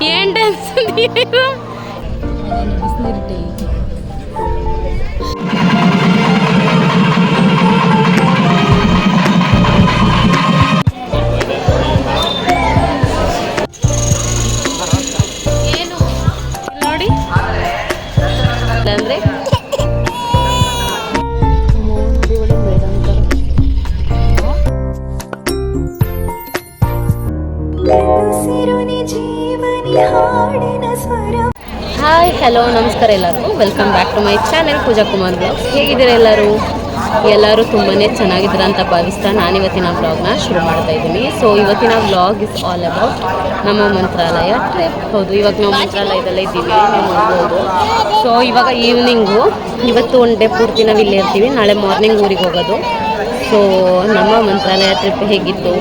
ಏನ್ ಡ್ಯಾನ್ಸ್ ಏನು ನೋಡಿ ಅಂದ್ರೆ ಹಾಯ್ ಹಲೋ ನಮಸ್ಕಾರ ಎಲ್ಲರಿಗೂ welcome back to my channel Pooja Kumar blogs. ಹೇಗಿದ್ದೀರಾ ಎಲ್ಲರೂ ತುಂಬಾ ಚೆನ್ನಾಗಿದ್ದೀರಾ ಅಂತ ಭಾವಿಸ್ತಾ ನಾನಿವತ್ತಿನ ವ್ಲಾಗ್ನ ಶುರು ಮಾಡ್ತಾ ಇದ್ದೀನಿ. ಸೊ ಇವತ್ತಿನ ವ್ಲಾಗ್ ಇಸ್ ಆಲ್ ಅಬೌಟ್ ನಮ್ಮ ಮಂತ್ರಾಲಯ ಟ್ರಿಪ್. ಹೌದು, ಇವಾಗ ನಾವು ಮಂತ್ರಾಲಯದಲ್ಲೇ ಇದ್ದೀವಿ, ನೀವು ನೋಡ್ಬೋದು. ಸೊ ಇವಾಗ ಈವ್ನಿಂಗು, ಇವತ್ತು ಒನ್ ಡೇ ಪೂರ್ತಿ ನಾವು ಇಲ್ಲೇ ಇರ್ತೀವಿ, ನಾಳೆ ಮಾರ್ನಿಂಗ್ ಊರಿಗೆ ಹೋಗೋದು. ಸೊ ನಮ್ಮ ಮಂತ್ರಾಲಯ ಟ್ರಿಪ್ ಹೇಗಿತ್ತು,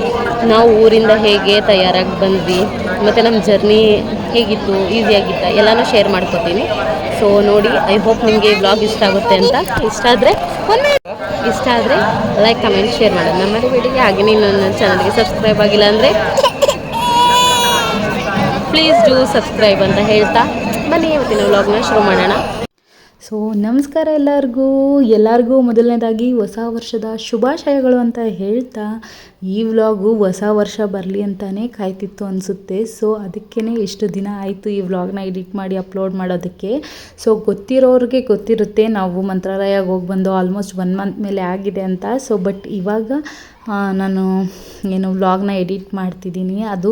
ನಾವು ಊರಿಂದ ಹೇಗೆ ತಯಾರಾಗಿ ಬಂದ್ವಿ, ಮತ್ತು ನಮ್ಮ ಜರ್ನಿ ಹೇಗಿತ್ತು, ಈಸಿಯಾಗಿತ್ತ ಎಲ್ಲನೂ ಶೇರ್ ಮಾಡ್ಕೊತೀನಿ. ಸೊ ನೋಡಿ, ಐ ಹೋಪ್ ನಿಮಗೆ ಈ ವ್ಲಾಗ್ ಇಷ್ಟ ಆಗುತ್ತೆ ಅಂತ. ಇಷ್ಟ ಆದರೆ ಲೈಕ್ ಕಮೆಂಟ್ ಶೇರ್ ಮಾಡೋದು ಮರಿಬೇಡಿ. ಹಾಗೆ ನೀವು ನನ್ನ ಚಾನಲ್ಗೆ ಸಬ್ಸ್ಕ್ರೈಬ್ ಆಗಿಲ್ಲ ಅಂದರೆ ಪ್ಲೀಸ್ ಡೂ ಸಬ್ಸ್ಕ್ರೈಬ್ ಅಂತ ಹೇಳ್ತಾ ಬನ್ನಿ ಇವತ್ತಿನ ವ್ಲಾಗ್ನ ಶುರು ಮಾಡೋಣ. ಸೊ ನಮಸ್ಕಾರ ಎಲ್ಲರಿಗೂ ಮೊದಲನೇದಾಗಿ ಹೊಸ ವರ್ಷದ ಶುಭಾಶಯಗಳು ಅಂತ ಹೇಳ್ತಾ, ಈ ವ್ಲಾಗು ಹೊಸ ವರ್ಷ ಬರಲಿ ಅಂತಲೇ ಕಾಯ್ತಿತ್ತು ಅನಿಸುತ್ತೆ. ಸೊ ಅದಕ್ಕೇ ಎಷ್ಟು ದಿನ ಆಯಿತು ಈ ವ್ಲಾಗ್ನ ಎಡಿಟ್ ಮಾಡಿ ಅಪ್ಲೋಡ್ ಮಾಡೋದಕ್ಕೆ. ಸೊ ಗೊತ್ತಿರೋರಿಗೆ ಗೊತ್ತಿರುತ್ತೆ, ನಾವು ಮಂತ್ರಾಲಯಕ್ಕೆ ಹೋಗಿ ಬಂದು ಆಲ್ಮೋಸ್ಟ್ 1 ಮಂತ್ ಮೇಲೆ ಆಗಿದೆ ಅಂತ. ಸೊ ಬಟ್ ಇವಾಗ ನಾನು ವ್ಲಾಗ್ನ ಎಡಿಟ್ ಮಾಡ್ತಿದ್ದೀನಿ, ಅದು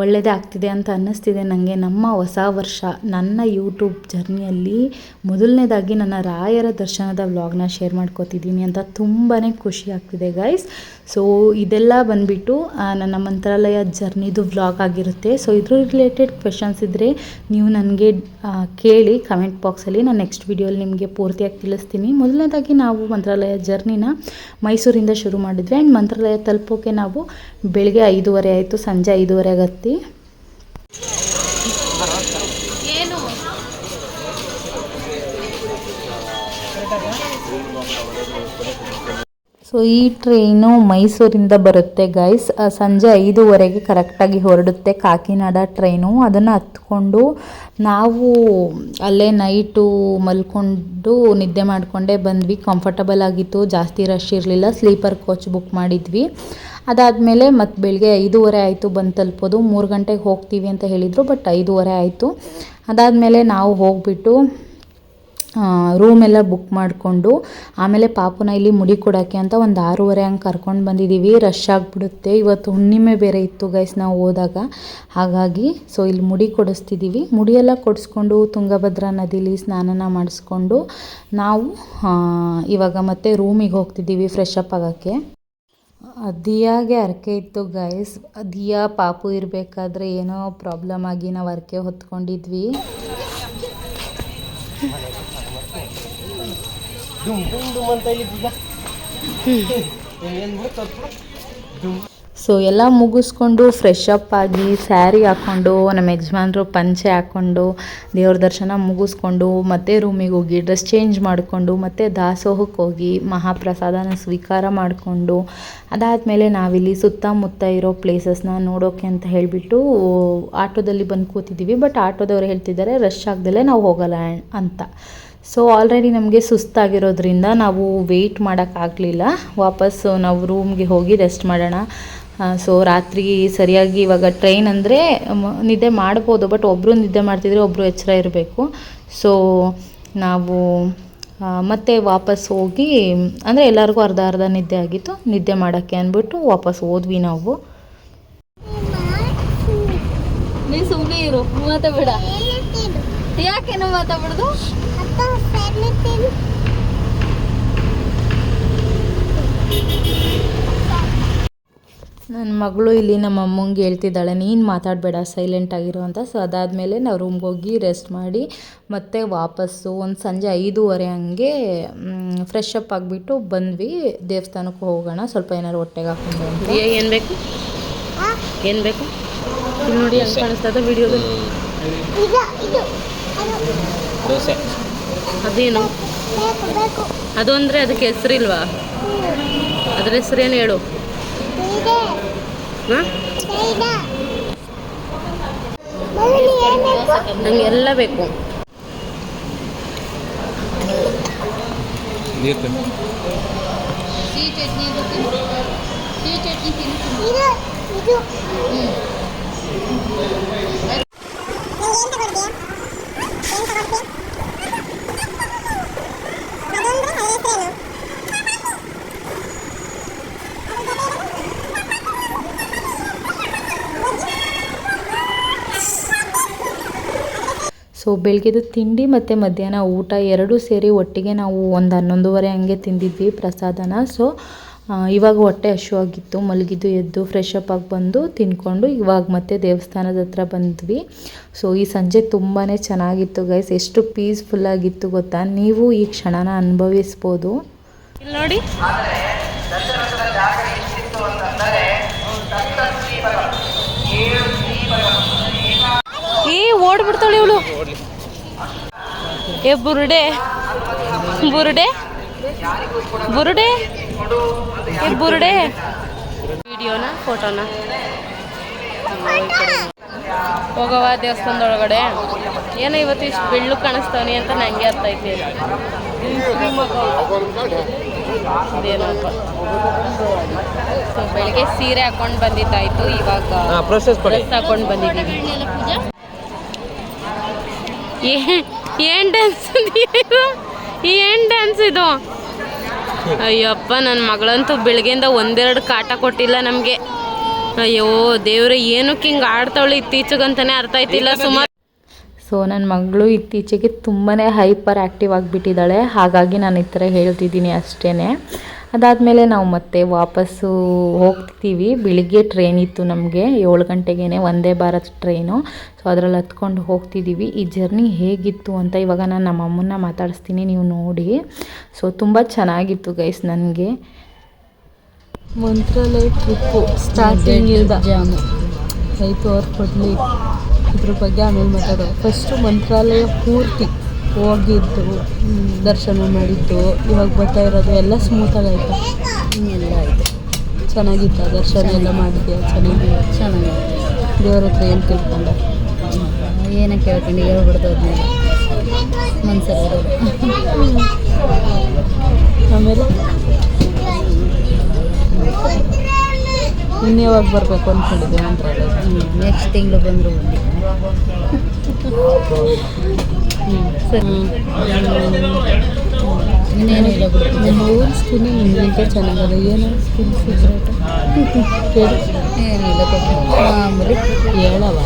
ಒಳ್ಳೆಯದೇ ಆಗ್ತಿದೆ ಅಂತ ಅನ್ನಿಸ್ತಿದೆ ನನಗೆ. ನಮ್ಮ ಹೊಸ ವರ್ಷ, ನನ್ನ ಯೂಟ್ಯೂಬ್ ಜರ್ನಿಯಲ್ಲಿ ಮೊದಲನೇದಾಗಿ ನನ್ನ ರಾಯರ ದರ್ಶನದ ವ್ಲಾಗ್ನ ಶೇರ್ ಮಾಡ್ಕೋತಿದ್ದೀನಿ ಅಂತ ತುಂಬಾ ಖುಷಿ ಆಗ್ತಿದೆ ಗೈಸ್. ಸೊ ಇದೆಲ್ಲ ಬಂದುಬಿಟ್ಟು ನನ್ನ ಮಂತ್ರಾಲಯ ಜರ್ನಿದು ವ್ಲಾಗ್ ಆಗಿರುತ್ತೆ. ಸೊ ಇದ್ರ ರಿಲೇಟೆಡ್ ಕ್ವೆಶನ್ಸ್ ಇದ್ದರೆ ನೀವು ನನಗೆ ಕೇಳಿ ಕಮೆಂಟ್ ಬಾಕ್ಸಲ್ಲಿ, ನಾನು ನೆಕ್ಸ್ಟ್ ವೀಡಿಯೋಲಿ ನಿಮಗೆ ಪೂರ್ತಿಯಾಗಿ ತಿಳಿಸ್ತೀನಿ. ಮೊದಲನೇದಾಗಿ ನಾವು ಮಂತ್ರಾಲಯ ಜರ್ನಿನ ಮೈಸೂರಿಂದ ಶುರು ಮಾಡಿದ್ವಿ. ಆ್ಯಂಡ್ ಮಂತ್ರಾಲಯ ತಲುಪೋಕೆ ನಾವು ಬೆಳಗ್ಗೆ 5:30 ಆಯಿತು, ಸಂಜೆ 5:30 ಹತ್ತಿ. ಸೊ ಈ ಟ್ರೈನು ಮೈಸೂರಿಂದ ಬರುತ್ತೆ ಗೈಸ್, ಸಂಜೆ 5:30 ಕರೆಕ್ಟಾಗಿ ಹೊರಡುತ್ತೆ ಕಾಕಿನಾಡ ಟ್ರೈನು. ಅದನ್ನು ಹತ್ಕೊಂಡು ನಾವು ಅಲ್ಲೇ ನೈಟು ಮಲ್ಕೊಂಡು ನಿದ್ದೆ ಮಾಡಿಕೊಂಡೇ ಬಂದ್ವಿ. ಕಂಫರ್ಟಬಲ್ ಆಗಿತ್ತು, ಜಾಸ್ತಿ ರಶ್ ಇರಲಿಲ್ಲ, ಸ್ಲೀಪರ್ ಕೋಚ್ ಬುಕ್ ಮಾಡಿದ್ವಿ. ಅದಾದಮೇಲೆ ಮತ್ತು ಬೆಳಗ್ಗೆ 5:30 ಆಯಿತು ಬಂದು ತಲುಪೋದು. 3 ಗಂಟೆಗೆ ಹೋಗ್ತೀವಿ ಅಂತ ಹೇಳಿದರು, ಬಟ್ 5:30 ಆಯಿತು. ಅದಾದಮೇಲೆ ನಾವು ಹೋಗಿಬಿಟ್ಟು ರೂಮೆಲ್ಲ ಬುಕ್ ಮಾಡಿಕೊಂಡು ಆಮೇಲೆ ಪಾಪುನ ಇಲ್ಲಿ ಮುಡಿ ಕೊಡೋಕ್ಕೆ ಅಂತ ಒಂದು 6:30 ಹಂಗೆ ಕರ್ಕೊಂಡು ಬಂದಿದ್ದೀವಿ. ರಶ್ ಆಗಿಬಿಡುತ್ತೆ, ಇವತ್ತು ಹುಣ್ಣಿಮೆ ಬೇರೆ ಇತ್ತು ಗೈಸ್ ನಾವು ಹೋದಾಗ, ಹಾಗಾಗಿ ಸೊ ಇಲ್ಲಿ ಮುಡಿ ಕೊಡಿಸ್ತಿದ್ದೀವಿ. ಮುಡಿಯೆಲ್ಲ ಕೊಡಿಸ್ಕೊಂಡು ತುಂಗಭದ್ರಾ ನದಿಲಿ ಸ್ನಾನ ಮಾಡಿಸ್ಕೊಂಡು ನಾವು ಇವಾಗ ಮತ್ತೆ ರೂಮಿಗೆ ಹೋಗ್ತಿದ್ದೀವಿ ಫ್ರೆಶ್ ಅಪ್ ಆಗೋಕ್ಕೆ. ದಿಯಾಗೆ ಹರಕೆ ಇತ್ತು ಗೈಸ್, ದಿಯಾ ಪಾಪು ಇರಬೇಕಾದ್ರೆ ಏನೋ ಪ್ರಾಬ್ಲಮ್ ಆಗಿ ನಾವು ಹರಕೆ ಹೊತ್ಕೊಂಡಿದ್ವಿ. ಸೊ ಎಲ್ಲ ಮುಗಿಸ್ಕೊಂಡು ಫ್ರೆಶ್ ಅಪ್ ಆಗಿ ಸ್ಯಾರಿ ಹಾಕ್ಕೊಂಡು, ನಮ್ಮ ಯಜಮಾನ್ರು ಪಂಚೆ ಹಾಕ್ಕೊಂಡು ದೇವ್ರ ದರ್ಶನ ಮುಗಿಸ್ಕೊಂಡು ಮತ್ತೆ ರೂಮಿಗೆ ಹೋಗಿ ಡ್ರೆಸ್ ಚೇಂಜ್ ಮಾಡಿಕೊಂಡು ಮತ್ತೆ ದಾಸೋಹಕ್ಕೆ ಹೋಗಿ ಮಹಾಪ್ರಸಾದನ ಸ್ವೀಕಾರ ಮಾಡಿಕೊಂಡು, ಅದಾದಮೇಲೆ ನಾವಿಲ್ಲಿ ಸುತ್ತಮುತ್ತ ಇರೋ ಪ್ಲೇಸಸ್ನ ನೋಡೋಕ್ಕೆ ಅಂತ ಹೇಳಿಬಿಟ್ಟು ಆಟೋದಲ್ಲಿ ಬಂದು ಕೂತಿದ್ದೀವಿ. ಬಟ್ ಆಟೋದವ್ರು ಹೇಳ್ತಿದ್ದಾರೆ ರಶ್ ಆಗದಲ್ಲೇ ನಾವು ಹೋಗಲ್ಲ ಅಂತ. ಸೊ ಆಲ್ರೆಡಿ ನಮಗೆ ಸುಸ್ತಾಗಿರೋದ್ರಿಂದ ನಾವು ವೆಯ್ಟ್ ಮಾಡೋಕ್ಕಾಗಲಿಲ್ಲ, ವಾಪಸ್ಸು ನಾವು ರೂಮ್ಗೆ ಹೋಗಿ ರೆಸ್ಟ್ ಮಾಡೋಣ. ಸೊ ರಾತ್ರಿ ಸರಿಯಾಗಿ ಇವಾಗ ಟ್ರೈನ್ ಅಂದರೆ ನಿದ್ದೆ ಮಾಡ್ಬೋದು, ಬಟ್ ಒಬ್ಬರು ನಿದ್ದೆ ಮಾಡ್ತಿದ್ರೆ ಒಬ್ಬರು ಎಚ್ಚರ ಇರಬೇಕು. ಸೊ ನಾವು ಮತ್ತೆ ವಾಪಸ್ ಹೋಗಿ, ಅಂದರೆ ಎಲ್ಲರಿಗೂ ಅರ್ಧ ನಿದ್ದೆ ಆಗಿತ್ತು, ನಿದ್ದೆ ಮಾಡೋಕ್ಕೆ ಅಂದ್ಬಿಟ್ಟು ವಾಪಸ್ ಹೋದ್ವಿ ನಾವು. ನೀ ಸುಮ್ಮನೆ ಇರು, ಮಾತಾಡ. ಯಾಕೇನೋ ಮಾತಾಡ್ಬಿಡ್ದು. ನನ್ನ ಮಗಳು ಇಲ್ಲಿ ನಮ್ಮ ಅಮ್ಮಂಗೆ ಹೇಳ್ತಿದ್ದಾಳೆ, ನೀನು ಮಾತಾಡಬೇಡ ಸೈಲೆಂಟ್ ಆಗಿರೋ ಅಂತ. ಸೊ ಅದಾದಮೇಲೆ ನಾವು ರೂಮ್ಗೆ ಹೋಗಿ ರೆಸ್ಟ್ ಮಾಡಿ ಮತ್ತೆ ವಾಪಸ್ಸು ಒಂದು ಸಂಜೆ 5:30 ಹಂಗೆ ಫ್ರೆಶ್ ಅಪ್ ಆಗಿಬಿಟ್ಟು ಬಂದ್ವಿ. ದೇವಸ್ಥಾನಕ್ಕೆ ಹೋಗೋಣ, ಸ್ವಲ್ಪ ಏನಾದ್ರು ಹೊಟ್ಟೆಗೆ ಹಾಕೊಂಡು ಅಂತ. ಏನು ಬೇಕು ಇಲ್ಲಿ ನೋಡಿ, ಹೆಂಗೆ ಕಾಣಿಸ್ತದೆ ವಿಡಿಯೋದಲ್ಲಿ. ಅದೇನು ಅದು ಅಂದರೆ ಅದಕ್ಕೆ ಹೆಸರಿಲ್ವಾ? ಅದ್ರ ಹೆಸರೇನು ಹೇಳು. ಹಾಂ, ನಂಗೆ ಎಲ್ಲ ಬೇಕು. ಸಿಹಿ ಚಟ್ನಿ ಸೊ ಬೆಳಗ್ಗೆದು ತಿಂಡಿ ಮತ್ತು ಮಧ್ಯಾಹ್ನ ಊಟ ಎರಡೂ ಸೇರಿ ಒಟ್ಟಿಗೆ ನಾವು ಒಂದು 11:30 ಹಂಗೆ ತಿಂದಿದ್ವಿ ಪ್ರಸಾದನ. ಸೊ ಇವಾಗ ಹೊಟ್ಟೆ ಹಸಿವಾಗಿತ್ತು, ಮಲಗಿದ್ದು ಎದ್ದು ಫ್ರೆಶ್ ಅಪ್ ಆಗಿ ಬಂದು ತಿಂದ್ಕೊಂಡು ಇವಾಗ ಮತ್ತೆ ದೇವಸ್ಥಾನದ ಹತ್ರ ಬಂದ್ವಿ. ಸೊ ಈ ಸಂಜೆ ತುಂಬಾ ಚೆನ್ನಾಗಿತ್ತು ಗೈಸ್, ಎಷ್ಟು ಪೀಸ್ಫುಲ್ಲಾಗಿತ್ತು ಗೊತ್ತಾ. ನೀವು ಈ ಕ್ಷಣನ ಅನುಭವಿಸ್ಬೋದು. ಇಲ್ಲಿ ನೋಡಿ, ಓಡ್ಬಿಡ್ತಾಳೆ ಇವಳು. ಏ ಬುರುಡೆ ಬುರುಡೆ ಬುರುಡೆ ಏ ಬುರುಡೆ. ವಿಡಿಯೋನ ಫೋಟೋನ ಹೋಗವ ದೇವಸ್ಥಾನದೊಳಗಡೆ. ಏನೋ ಇವತ್ತು ಇಷ್ಟು ಬೆಳ್ಳು ಕಾಣಿಸ್ತವನಿ ಅಂತ ನನಗೆ ಅರ್ಥ ಐತಿ. ಇದೇನಪ್ಪ. ಸೊ ಬೆಳಿಗ್ಗೆ ಸೀರೆ ಹಾಕೊಂಡು ಬಂದಿದ್ದಾಯ್ತು, ಇವಾಗ ಡ್ರೆಸ್ ಹಾಕೊಂಡು ಬಂದಿದ್ದೀವಿ. ಏನ್ ಡ್ಯಾನ್ಸ್ ಇದು? ಏನ್ ಡ್ಯಾನ್ಸ್ ಇದು? ಅಯ್ಯಪ್ಪ, ನನ್ನ ಮಗಳಂತೂ ಬೆಳಗ್ಗೆಯಿಂದ ಒಂದೆರಡು ಕಾಟ ಕೊಟ್ಟಿಲ್ಲ ನಮಗೆ. ಅಯ್ಯೋ ದೇವ್ರೆ, ಏನಕ್ಕೆ ಹಿಂಗೆ ಆಡ್ತಾವಳು ಇತ್ತೀಚೆಗಂತಾನೆ ಅರ್ಥ ಆಯ್ತಿಲ್ಲ ಸುಮಾರು. ಸೊ ನನ್ನ ಮಗಳು ಇತ್ತೀಚೆಗೆ ತುಂಬಾ ಹೈಪರ್ ಆ್ಯಕ್ಟಿವ್ ಆಗಿಬಿಟ್ಟಿದ್ದಾಳೆ, ಹಾಗಾಗಿ ನಾನು ಈ ಥರ ಹೇಳ್ತಿದ್ದೀನಿ ಅಷ್ಟೇ. ಅದಾದಮೇಲೆ ನಾವು ಮತ್ತೆ ವಾಪಸ್ಸು ಹೋಗ್ತೀವಿ. ಬೆಳಿಗ್ಗೆ ಟ್ರೈನ್ ಇತ್ತು ನಮಗೆ 7 ಗಂಟೆಗೇ, ವಂದೇ ಭಾರತ್ ಟ್ರೈನು. ಸೊ ಅದರಲ್ಲಿ ಹತ್ಕೊಂಡು ಹೋಗ್ತಿದ್ದೀವಿ. ಈ ಜರ್ನಿ ಹೇಗಿತ್ತು ಅಂತ ಇವಾಗ ನಾನು ನಮ್ಮ ಅಮ್ಮನ್ನ ಮಾತಾಡಿಸ್ತೀನಿ, ನೀವು ನೋಡಿ. ಸೊ ತುಂಬ ಚೆನ್ನಾಗಿತ್ತು ಗೈಸ್. ನನಗೆ ಮಂತ್ರಾಲಯ ಟ್ರಿಪ್ಪು ಸ್ಟಾರ್ಟಿಂಗ್ ಇಲ್ದ ಜಾಮು ಆಯಿತು, ಅವ್ರು ಕೊಡಲಿ ಇದ್ರ ಬಗ್ಗೆ ಆಮೇಲೆ ಮಾತಾಡೋ. ಫಸ್ಟು ಮಂತ್ರಾಲಯ ಪೂರ್ತಿ ಹೋಗಿದ್ದು, ದರ್ಶನ ಮಾಡಿದ್ದು, ಇವಾಗ ಬರ್ತಾ ಇರೋದು ಎಲ್ಲ ಸ್ಮೂತಾಗಿ ಆಯಿತು. ಎಲ್ಲ ಆಯಿತು, ಚೆನ್ನಾಗಿತ್ತು. ದರ್ಶನ ಎಲ್ಲ ಮಾಡಿದ್ದೆ ಚೆನ್ನಾಗಿ. ದೇವ್ರ ಹತ್ರ ಏನು ತಿಳ್ಕೊಂಡೆ? ಏನೋ ಕೇಳ್ಕೊಂಡು ಹೇಳ್ಬಿಡ್ತದೆ ಮನ್ಸಲ್ಲಿ. ಆಮೇಲೆ ಇನ್ನು ಯಾವಾಗ ಬರಬೇಕು ಅಂದ್ಕೊಂಡಿದ್ದೆ ಮಂತ್ರಾಲಯ? ನೆಕ್ಸ್ಟ್ ತಿಂಗಳು ಬಂದರು ಸರಿ. ಇನ್ನೇನು ಇಲ್ಲ ಬಿಡು, ನಿಮ್ಮ ಊರು ಸ್ಕಿನ್ನಿ ನಿಮಗೆ ಚೆನ್ನಾಗದ. ಏನು ಸ್ಕಿನ್ ಸೀಕ್ರೆಟ್ ಕೇಳಿ? ಏನಿಲ್ಲ ಕೊಟ್ಟು ಮಾಮೂಲಿ ಹೇಳವ.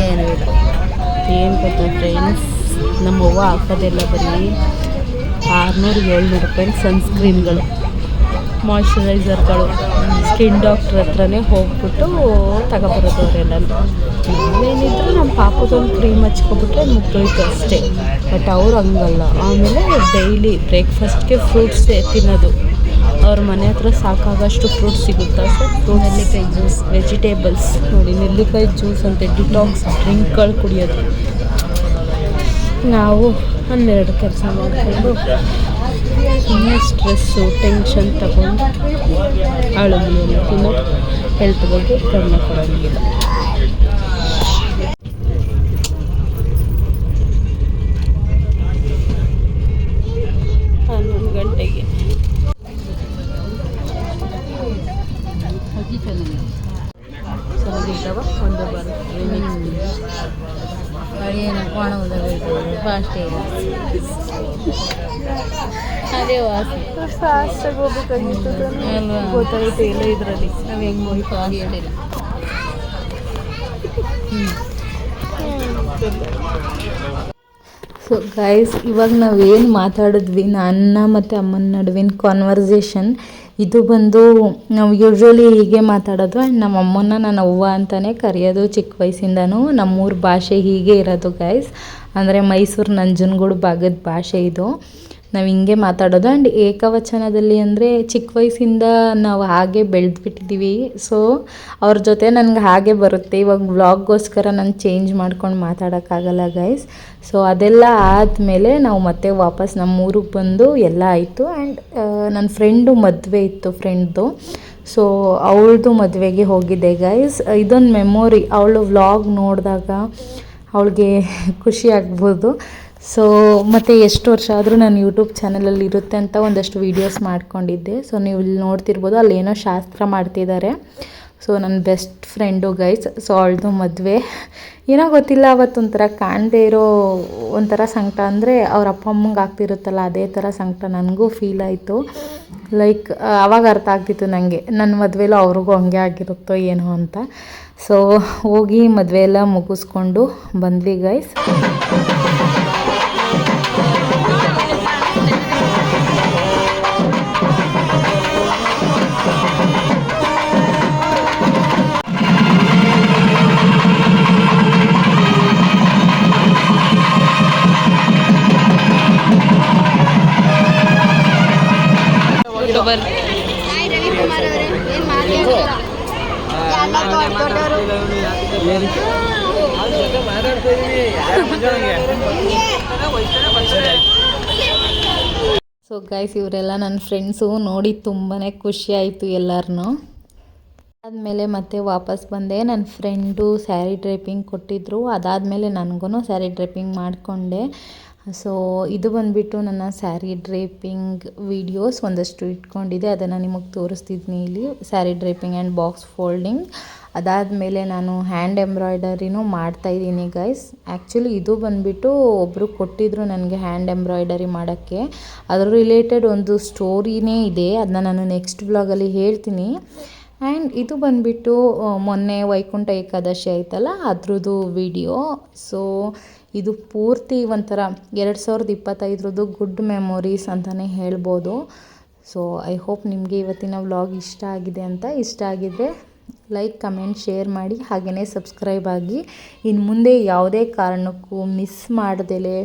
ಏನೂ ಇಲ್ಲ. ಏನು ಗೊತ್ತಾ ಫ್ರೆಂಡ್ಸ್, ನಮ್ಮವ್ವ ಹಾಕೋದೆಲ್ಲ ಬರೀ 600-700 ರೂಪಾಯಿ ಸನ್ಸ್ಕ್ರೀನ್ಗಳು, ಮಾಯ್ಶ್ಚರೈಸರ್ಗಳು. ಸ್ಕಿನ್ ಡಾಕ್ಟ್ರ್ ಹತ್ರನೇ ಹೋಗ್ಬಿಟ್ಟು ತಗೊಬರೋದು ಅವರೆಲ್ಲ. ನಾವೇನಿದ್ರು ನಮ್ಮ ಪಾಪದೊಂದು ಕ್ರೀಮ್ ಹಚ್ಕೊಬಿಟ್ರೆ ಮುಗ್ದೋಯ್ತು ಅಷ್ಟೇ. ಬಟ್ ಅವ್ರು ಹಂಗಲ್ಲ. ಆಮೇಲೆ ಡೈಲಿ ಬ್ರೇಕ್ಫಾಸ್ಟ್ಗೆ ಫ್ರೂಟ್ಸೇ ತಿನ್ನೋದು. ಅವ್ರ ಮನೆ ಹತ್ರ ಸಾಕಾಗಷ್ಟು ಫ್ರೂಟ್ಸ್ ಸಿಗುತ್ತಾ. ಸೊ ಫ್ರೂಟ್, ನೆಲ್ಲಿಕಾಯಿ ಜ್ಯೂಸ್, ವೆಜಿಟೇಬಲ್ಸ್ ನೋಡಿ, ನೆಲ್ಲಿಕಾಯಿ ಜ್ಯೂಸ್ ಅಂತೆ ಡಿಟಾಕ್ಸ್ ಡ್ರಿಂಕ್ಗಳು ಕುಡಿಯೋದು. ನಾವು 12 ಕೆಲಸ ಮಾಡಿಕೊಂಡು ಸುಮ್ಮನೆ ಸ್ಟ್ರೆಸ್ಸು ಟೆನ್ಷನ್ ತಗೊಂಡು ಆಳು ಮನೆಯಲ್ಲಿ ತಿನ್ನೋ ಹೆಲ್ತ್ ಬಗ್ಗೆ ಗಮನ ಕೊಡೋಂಗಿಲ್ಲ. 11 ಗಂಟೆಗೆ ಚೆನ್ನಾಗಿದ್ದಾವ. ಒಂದು ಏನು ಕಾಣುವುದಾಗೈತೆ ಫಾಸ್ಟೇ ಇಲ್ಲ. ಅದೇ ವಾಸಿ ಫಾಸ್ಟಾಗಿ ಹೋಗ್ಬೇಕಾಗಿತ್ತು ಅಲ್ವಾ? ಗೊತ್ತಾಗುತ್ತೆ ಇಲ್ಲ ಇದರಲ್ಲಿ ನಾವು ಹೆಂಗೆ ಹೋಗಿ ಫಾಸ್ಟ್ ಇಲ್ಲ. ಸೊ ಗೈಸ್, ಇವಾಗ ನಾವೇನು ಮಾತಾಡಿದ್ವಿ ನನ್ನ ಮತ್ತು ಅಮ್ಮನ ನಡುವಿನ ಕಾನ್ವರ್ಸೇಷನ್, ಇದು ಬಂದು ನಾವು ಯೂಶ್ವಲಿ ಹೀಗೆ ಮಾತಾಡೋದು. ಆ್ಯಂಡ್ ನಮ್ಮ ಅಮ್ಮನ ನಾನು ಅವ್ವ ಅಂತಲೇ ಕರೆಯೋದು ಚಿಕ್ಕ ವಯಸ್ಸಿಂದನೂ. ನಮ್ಮೂರ ಭಾಷೆ ಹೀಗೆ ಇರೋದು ಗೈಸ್. ಅಂದರೆ ಮೈಸೂರು ನಂಜನಗೂಡು ಭಾಗದ ಭಾಷೆ ಇದು. ನಾವು ಹಿಂಗೆ ಮಾತಾಡೋದು. ಆ್ಯಂಡ್ ಏಕವಚನದಲ್ಲಿ ಅಂದರೆ ಚಿಕ್ಕ ವಯಸ್ಸಿಂದ ನಾವು ಹಾಗೆ ಬೆಳೆದ್ಬಿಟ್ಟಿದ್ದೀವಿ. ಸೊ ಅವ್ರ ಜೊತೆ ನನಗೆ ಹಾಗೆ ಬರುತ್ತೆ. ಇವಾಗ ವ್ಲಾಗ್ಗೋಸ್ಕರ ನಾನು ಚೇಂಜ್ ಮಾಡ್ಕೊಂಡು ಮಾತಾಡೋಕ್ಕಾಗಲ್ಲ ಗೈಸ್. ಸೊ ಅದೆಲ್ಲ ಆದಮೇಲೆ ನಾವು ಮತ್ತೆ ವಾಪಸ್ ನಮ್ಮ ಊರಿಗೆ ಬಂದು ಎಲ್ಲ ಆಯಿತು. ಆ್ಯಂಡ್ ನನ್ನ ಫ್ರೆಂಡು ಮದುವೆ ಇತ್ತು ಫ್ರೆಂಡ್ದು. ಸೊ ಅವಳದು ಮದುವೆಗೆ ಹೋಗಿದ್ದೆ ಗೈಸ್. ಇದೊಂದು ಮೆಮೊರಿ. ಅವಳು ವ್ಲಾಗ್ ನೋಡಿದಾಗ ಅವಳಿಗೆ ಖುಷಿ ಆಗ್ಬೋದು. ಸೊ ಮತ್ತು ಎಷ್ಟು ವರ್ಷ ಆದರೂ ನಾನು ಯೂಟ್ಯೂಬ್ ಚಾನಲಲ್ಲಿ ಇರುತ್ತೆ ಅಂತ ಒಂದಷ್ಟು ವೀಡಿಯೋಸ್ ಮಾಡ್ಕೊಂಡಿದ್ದೆ. ಸೊ ನೀವು ಇಲ್ಲಿ ನೋಡ್ತಿರ್ಬೋದು, ಅಲ್ಲೇನೋ ಶಾಸ್ತ್ರ ಮಾಡ್ತಿದ್ದಾರೆ. ಸೊ ನನ್ನ ಬೆಸ್ಟ್ ಫ್ರೆಂಡು ಗೈಸ್. ಸೊ ಅವಳದು ಮದುವೆ ಏನೋ ಗೊತ್ತಿಲ್ಲ, ಅವತ್ತೊಂಥರ ಕಾಣದೇ ಇರೋ ಒಂಥರ ಸಂಕಟ. ಅಂದರೆ ಅವ್ರ ಅಪ್ಪ ಅಮ್ಮಂಗೆ ಆಗ್ತಿರುತ್ತಲ್ಲ ಅದೇ ಥರ ಸಂಕಟ ನನಗೂ ಫೀಲ್ ಆಯಿತು. ಲೈಕ್ ಆವಾಗ ಅರ್ಥ ಆಗ್ತಿತ್ತು ನನಗೆ, ನನ್ನ ಮದುವೆಲೂ ಅವ್ರಿಗೂ ಹಂಗೆ ಆಗಿರುತ್ತೋ ಏನೋ ಅಂತ. ಸೊ ಹೋಗಿ ಮದುವೆ ಎಲ್ಲ ಮುಗಿಸ್ಕೊಂಡು ಬಂದ್ವಿ ಗೈಸ್. ಸೊ ಗೈಸ್, ಇವರೆಲ್ಲ ನನ್ನ ಫ್ರೆಂಡ್ಸು. ನೋಡಿ ತುಂಬಾ ಖುಷಿ ಆಯಿತು ಎಲ್ಲರನ್ನೂ. ಆದಮೇಲೆ ಮತ್ತೆ ವಾಪಸ್ ಬಂದೆ. ನನ್ನ ಫ್ರೆಂಡು ಸ್ಯಾರಿ ಡ್ರೈಪಿಂಗ್ ಕೊಟ್ಟಿದ್ದರು. ಅದಾದಮೇಲೆ ನನಗೂ ಸ್ಯಾರಿ ಡ್ರೈಪಿಂಗ್ ಮಾಡಿಕೊಂಡೆ. ಸೊ ಇದು ಬಂದುಬಿಟ್ಟು ನನ್ನ ಸ್ಯಾರಿ ಡ್ರೈಪಿಂಗ್ ವೀಡಿಯೋಸ್ ಒಂದಷ್ಟು ಇಟ್ಕೊಂಡಿದ್ದೆ, ಅದನ್ನು ನಿಮಗೆ ತೋರಿಸ್ತಿದ್ದೀನಿ ಇಲ್ಲಿ. Sari draping and box folding. ಅದಾದಮೇಲೆ ನಾನು ಹ್ಯಾಂಡ್ ಎಂಬ್ರಾಯ್ಡರಿನೂ ಮಾಡ್ತಾಯಿದ್ದೀನಿ ಗೈಸ್. ಆ್ಯಕ್ಚುಲಿ ಇದು ಬಂದುಬಿಟ್ಟು ಒಬ್ಬರು ಕೊಟ್ಟಿದ್ದರು ನನಗೆ ಹ್ಯಾಂಡ್ ಎಂಬ್ರಾಯ್ಡರಿ ಮಾಡೋಕ್ಕೆ. ಅದರ ರಿಲೇಟೆಡ್ ಒಂದು ಸ್ಟೋರಿನೇ ಇದೆ, ಅದನ್ನ ನಾನು ನೆಕ್ಸ್ಟ್ ಬ್ಲಾಗಲ್ಲಿ ಹೇಳ್ತೀನಿ. ಆ್ಯಂಡ್ ಇದು ಬಂದುಬಿಟ್ಟು ಮೊನ್ನೆ ವೈಕುಂಠ ಏಕಾದಶಿ ಆಯ್ತಲ್ಲ ಅದ್ರದ್ದು ವಿಡಿಯೋ. ಸೊ ಇದು ಪೂರ್ತಿ ಒಂಥರ 2025 ಗುಡ್ ಮೆಮೊರೀಸ್ ಅಂತಲೇ ಹೇಳ್ಬೋದು. ಸೊ ಐ ಹೋಪ್ ನಿಮಗೆ ಇವತ್ತಿನ ವ್ಲಾಗ್ ಇಷ್ಟ ಆಗಿದೆ ಅಂತ. ಇಷ್ಟ ಆಗಿದ್ದರೆ ಲೈಕ್, ಕಮೆಂಟ್, ಶೇರ್ ಮಾಡಿ, ಹಾಗೆಯೇ ಸಬ್ಸ್ಕ್ರೈಬ್ ಆಗಿ. ಇನ್ನು ಮುಂದೆ ಯಾವುದೇ ಕಾರಣಕ್ಕೂ ಮಿಸ್ ಮಾಡ್ದಲೇ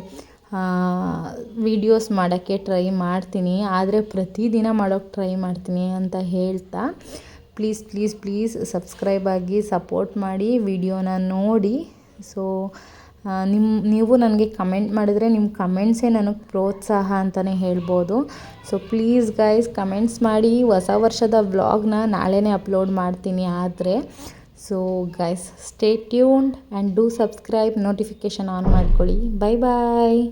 ವೀಡಿಯೋಸ್ ಮಾಡೋಕ್ಕೆ ಟ್ರೈ ಮಾಡ್ತೀನಿ. ಆದರೆ ಪ್ರತಿದಿನ ಮಾಡೋಕ್ಕೆ ಟ್ರೈ ಮಾಡ್ತೀನಿ ಅಂತ ಹೇಳ್ತಾ, ಪ್ಲೀಸ್ ಸಬ್ಸ್ಕ್ರೈಬ್ ಆಗಿ ಸಪೋರ್ಟ್ ಮಾಡಿ, ವಿಡಿಯೋನ ನೋಡಿ. ಸೊ ನೀವು ನನಗೆ ಕಮೆಂಟ್ ಮಾಡಿದರೆ ನಿಮ್ಮ ಕಮೆಂಟ್ಸೇ ನನಗೆ ಪ್ರೋತ್ಸಾಹ ಅಂತಲೇ ಹೇಳ್ಬೋದು. ಸೊ ಪ್ಲೀಸ್ ಗೈಸ್ ಕಮೆಂಟ್ಸ್ ಮಾಡಿ. ಹೊಸ ವರ್ಷದ ವ್ಲಾಗ್ನ ನಾಳೆನೇ ಅಪ್ಲೋಡ್ ಮಾಡ್ತೀನಿ ಆದರೆ. So guys stay tuned and do subscribe, notification on ಮಾಡ್ಕೊಳ್ಳಿ. ಬಾಯ್.